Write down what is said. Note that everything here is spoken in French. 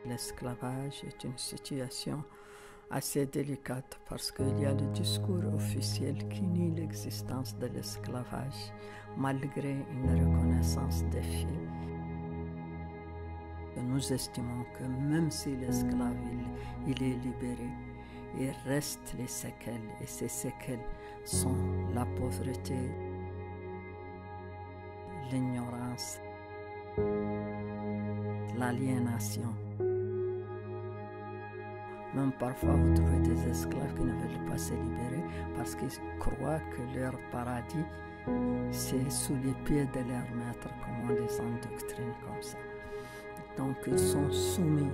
L'esclavage est une situation assez délicate parce qu'il y a le discours officiel qui nie l'existence de l'esclavage malgré une reconnaissance des faits. Nous estimons que même si l'esclave il est libéré, il reste les séquelles et ces séquelles sont la pauvreté, l'ignorance, l'aliénation. Même parfois, vous trouvez des esclaves qui ne veulent pas se libérer parce qu'ils croient que leur paradis, c'est sous les pieds de leur maître, comme on les endoctrine comme ça. Donc, ils sont soumis